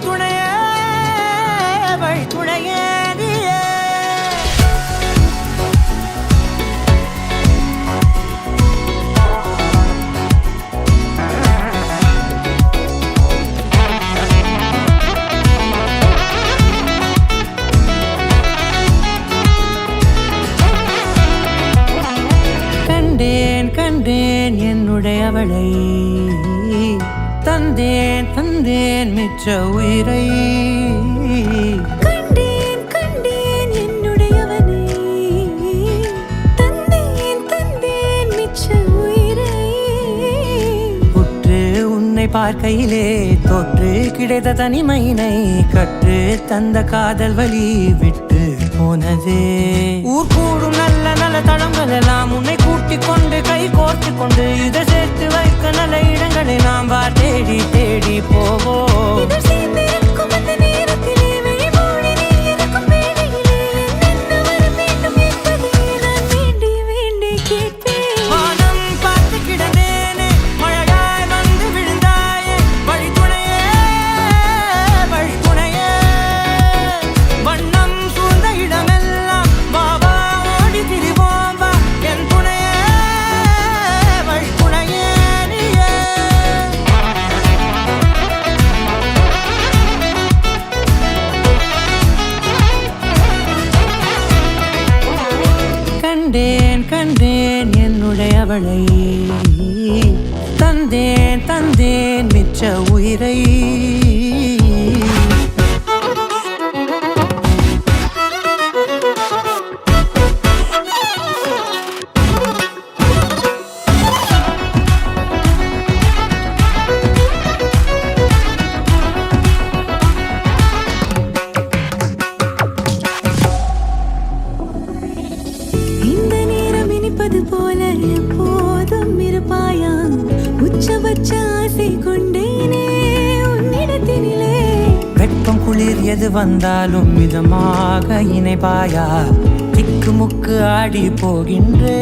வழித்துணையே வழித்துணையே கண்டேன் என்னுடையவளை தந்தேன் தந்தேன் மிச்ச உயிரை கண்டேன் என்னுடையவனை தந்தேன் தந்தேன் மிச்ச உயிரை உற்று உன்னை பார்க்கையிலே தொற்று கிடைத்த தனிமையினை கற்று தந்த காதல் வழி விட்டு போனதே ஊர் கூடும் நல்ல நல்ல தளங்கள் எல்லாம் உன்னை கூட்டிக் கொண்டு கை கோர்த்து கொண்டு இதை சேர்த்து வைக்க நல்ல இடங்களை நாம் தேடி தேடி போவோம். கண்டேன் என்னுடையவளை தந்தேன் தந்தேன் மிச்ச உயிரை போல எப்போதும் இருப்பாயா உச்சபட்ச ஆசை கொண்டேனே உன்னிடத்தினிலே வெப்பம் குளிர் எது வந்தாலும் மிதமாக இணைப்பாயா திக்குமுக்கு ஆடி போகின்றே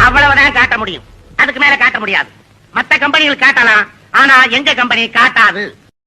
அவ்வளவுதான் காட்ட முடியும், அதுக்கு மேல காட்ட முடியாது. மத்த கம்பெனிகள் காட்டலாம், ஆனா எங்க கம்பெனி காட்டாது.